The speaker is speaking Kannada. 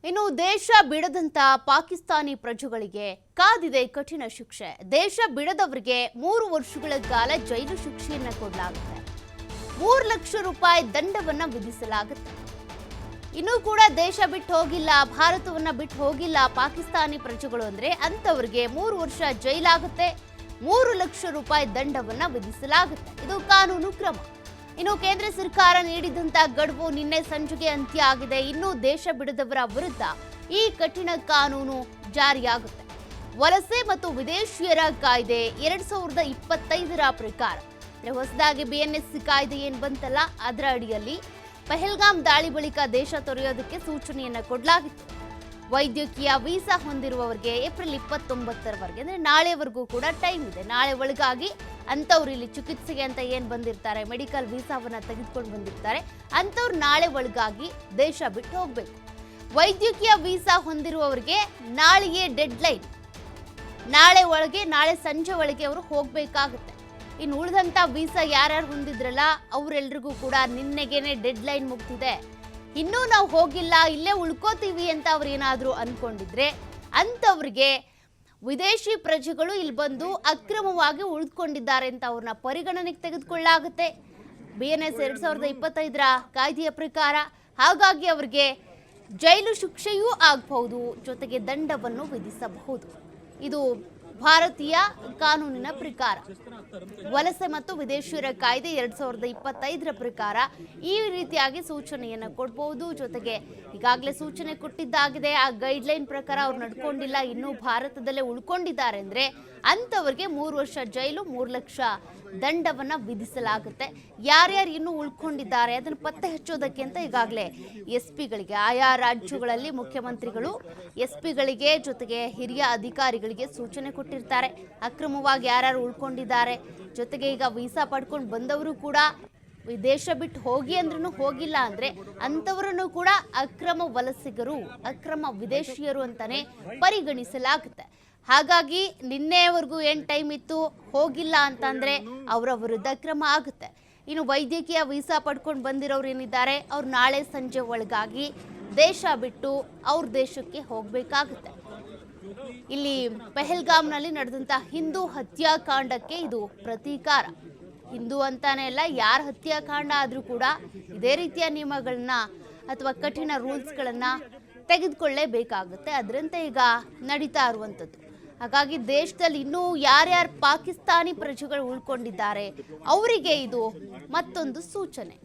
ಇನ್ನು ದೇಶ ಬಿಡದಂತ ಪಾಕಿಸ್ತಾನಿ ಪ್ರಜೆಗಳಿಗೆ ಕಾದಿದೆ ಕಠಿಣ ಶಿಕ್ಷೆ. ದೇಶ ಬಿಡದವರಿಗೆ 3 ವರ್ಷಗಳ ಕಾಲ ಜೈಲು ಶಿಕ್ಷೆಯನ್ನ ಕೊಡಲಾಗುತ್ತೆ. 3 ಲಕ್ಷ ರೂಪಾಯಿ ದಂಡವನ್ನ ವಿಧಿಸಲಾಗುತ್ತೆ. ಇನ್ನೂ ಕೂಡ ದೇಶ ಬಿಟ್ಟು ಹೋಗಿಲ್ಲ, ಭಾರತವನ್ನ ಬಿಟ್ಟು ಹೋಗಿಲ್ಲ ಪಾಕಿಸ್ತಾನಿ ಪ್ರಜೆಗಳು ಅಂದ್ರೆ ಅಂತವರಿಗೆ 3 ವರ್ಷ ಜೈಲಾಗುತ್ತೆ, 3 ಲಕ್ಷ ರೂಪಾಯಿ ದಂಡವನ್ನ ವಿಧಿಸಲಾಗುತ್ತೆ. ಇದು ಕಾನೂನು ಕ್ರಮ. ಇನ್ನು ಕೇಂದ್ರ ಸರ್ಕಾರ ನೀಡಿದಂತ ಗಡುವು ನಿನ್ನೆ ಸಂಜೆಗೆ ಅಂತ್ಯ ಆಗಿದೆ. ಇನ್ನು ದೇಶ ಬಿಡದವರ ವಿರುದ್ಧ ಈ ಕಠಿಣ ಕಾನೂನು ಜಾರಿಯಾಗುತ್ತೆ. ವಲಸೆ ಮತ್ತು ವಿದೇಶಿಯರ ಕಾಯ್ದೆ 2025ರ ಪ್ರಕಾರ ಹೊಸದಾಗಿ BNS ಕಾಯ್ದೆ ಏನ್ ಬಂತಲ್ಲ, ಅದರ ಅಡಿಯಲ್ಲಿ ಪಹಲ್ಗಾಮ್ ದಾಳಿ ಬಳಿಕ ದೇಶ ತೊರೆಯೋದಕ್ಕೆ ಸೂಚನೆಯನ್ನ ಕೊಡಲಾಗಿತ್ತು. ವೈದ್ಯಕೀಯ ವೀಸಾ ಹೊಂದಿರುವವರಿಗೆ ಏಪ್ರಿಲ್ 29ರವರೆಗೆ ಅಂದ್ರೆ ನಾಳೆವರೆಗೂ ಕೂಡ ಟೈಮ್ ಇದೆ. ನಾಳೆ ಒಳಗಾಗಿ ಅಂತವ್ರು ಇಲ್ಲಿ ಚಿಕಿತ್ಸೆಗೆ ಅಂತ ಏನ್ ಬಂದಿರ್ತಾರೆ, ಮೆಡಿಕಲ್ ವೀಸಾವನ್ನ ತೆಗೆದುಕೊಂಡು ಬಂದಿರ್ತಾರೆ, ಅಂತವ್ರು ನಾಳೆ ಒಳಗಾಗಿ ದೇಶ ಬಿಟ್ಟು ಹೋಗ್ಬೇಕು. ವೈದ್ಯಕೀಯ ವೀಸಾ ಹೊಂದಿರುವವರಿಗೆ ನಾಳೆಯೇ ಡೆಡ್ ಲೈನ್, ನಾಳೆ ಸಂಜೆ ಒಳಗೆ ಅವರು ಹೋಗ್ಬೇಕಾಗುತ್ತೆ. ಇನ್ನು ಉಳಿದಂತ ವೀಸಾ ಯಾರ್ಯಾರು ಹೊಂದಿದ್ರಲ್ಲ ಅವರೆಲ್ರಿಗೂ ಕೂಡ ನಿನ್ನೆಗೇನೆ ಡೆಡ್ ಲೈನ್ ಮುಗ್ದಿದೆ. ಇನ್ನೂ ನಾವು ಹೋಗಿಲ್ಲ, ಇಲ್ಲೇ ಉಳ್ಕೋತೀವಿ ಅಂತ ಅವ್ರು ಏನಾದರೂ ಅನ್ಕೊಂಡಿದ್ರೆ ಅಂಥವ್ರಿಗೆ ವಿದೇಶಿ ಪ್ರಜೆಗಳು ಇಲ್ಲಿ ಬಂದು ಅಕ್ರಮವಾಗಿ ಉಳಿದುಕೊಂಡಿದ್ದಾರೆ ಅಂತ ಅವ್ರನ್ನ ಪರಿಗಣನೆಗೆ ತೆಗೆದುಕೊಳ್ಳಲಾಗುತ್ತೆ BNS 2025ರ ಕಾಯ್ದೆಯ ಪ್ರಕಾರ. ಹಾಗಾಗಿ ಅವರಿಗೆ ಜೈಲು ಶಿಕ್ಷೆಯೂ ಆಗಬಹುದು, ಜೊತೆಗೆ ದಂಡವನ್ನು ವಿಧಿಸಬಹುದು. ಇದು ಭಾರತೀಯ ಕಾನೂನಿನ ಪ್ರಕಾರ. ವಲಸೆ ಮತ್ತು ವಿದೇಶಿಯರ ಕಾಯ್ದೆ 2025ರ ಪ್ರಕಾರ ಈ ರೀತಿಯಾಗಿ ಸೂಚನೆಯನ್ನು ಕೊಡಬಹುದು. ಜೊತೆಗೆ ಈಗಾಗಲೇ ಸೂಚನೆ ಕೊಟ್ಟಿದ್ದಾಗಿದೆ. ಆ ಗೈಡ್ಲೈನ್ ಪ್ರಕಾರ ಅವ್ರು ನಡ್ಕೊಂಡಿಲ್ಲ, ಇನ್ನೂ ಭಾರತದಲ್ಲೇ ಉಳ್ಕೊಂಡಿದ್ದಾರೆ ಅಂದ್ರೆ ಅಂಥವ್ರಿಗೆ 3 ವರ್ಷ ಜೈಲು, 3 ಲಕ್ಷ ದಂಡವನ್ನ ವಿಧಿಸಲಾಗುತ್ತೆ. ಯಾರ್ಯಾರು ಇನ್ನೂ ಉಳ್ಕೊಂಡಿದ್ದಾರೆ ಅದನ್ನು ಪತ್ತೆ ಹಚ್ಚೋದಕ್ಕೆ ಅಂತ ಈಗಾಗಲೇ SP ಗಳಿಗೆ, ಆಯಾ ರಾಜ್ಯಗಳಲ್ಲಿ ಮುಖ್ಯಮಂತ್ರಿಗಳು SP ಗಳಿಗೆ ಜೊತೆಗೆ ಹಿರಿಯ ಅಧಿಕಾರಿಗಳಿಗೆ ಸೂಚನೆ ಕೊಟ್ಟಿರ್ತಾರೆ. ಅಕ್ರಮವಾಗಿ ಯಾರ್ಯಾರು ಉಳ್ಕೊಂಡಿದ್ದಾರೆ, ಜೊತೆಗೆ ಈಗ ವೀಸಾ ಪಡ್ಕೊಂಡು ಬಂದವರು ಕೂಡ ದೇಶ ಬಿಟ್ಟು ಹೋಗಿ ಅಂದ್ರೂ ಹೋಗಿಲ್ಲ ಅಂದ್ರೆ ಅಂಥವರನ್ನು ಕೂಡ ಅಕ್ರಮ ವಲಸಿಗರು, ಅಕ್ರಮ ವಿದೇಶಿಯರು ಅಂತಾನೆ ಪರಿಗಣಿಸಲಾಗುತ್ತೆ. ಹಾಗಾಗಿ ನಿನ್ನೆವರೆಗೂ ಏನ್ ಟೈಮ್ ಇತ್ತು, ಹೋಗಿಲ್ಲ ಅಂತಂದ್ರೆ ಅವರ ವಿರುದ್ಧ ಕ್ರಮ ಆಗುತ್ತೆ. ಇನ್ನು ವೈದ್ಯಕೀಯ ವೀಸಾ ಪಡ್ಕೊಂಡು ಬಂದಿರೋರು ಏನಿದ್ದಾರೆ ಅವ್ರು ನಾಳೆ ಸಂಜೆ ಒಳಗಾಗಿ ದೇಶ ಬಿಟ್ಟು ಅವ್ರ ದೇಶಕ್ಕೆ ಹೋಗ್ಬೇಕಾಗುತ್ತೆ. ಇಲ್ಲಿ ಪಹಲ್ಗಾಮ್ನಲ್ಲಿ ನಡೆದಂತ ಹಿಂದೂ ಹತ್ಯಾಕಾಂಡಕ್ಕೆ ಇದು ಪ್ರತೀಕಾರ. ಹಿಂದೂ ಅಂತಾನೆ ಅಲ್ಲ, ಯಾರ ಹತ್ಯಾಕಾಂಡ ಆದ್ರೂ ಕೂಡ ಇದೇ ರೀತಿಯ ನಿಯಮಗಳನ್ನ ಅಥವಾ ಕಠಿಣ ರೂಲ್ಸ್ಗಳನ್ನ ತೆಗೆದುಕೊಳ್ಳೇಬೇಕಾಗುತ್ತೆ. ಅದರಂತೆ ಈಗ ನಡೀತಾ ಇರುವಂಥದ್ದು. ಹಾಗಾಗಿ ದೇಶದಲ್ಲಿ ಇನ್ನೂ ಯಾರ್ಯಾರು ಪಾಕಿಸ್ತಾನಿ ಪ್ರಜೆಗಳು ಉಳ್ಕೊಂಡಿದ್ದಾರೆ ಅವರಿಗೆ ಇದು ಮತ್ತೊಂದು ಸೂಚನೆ.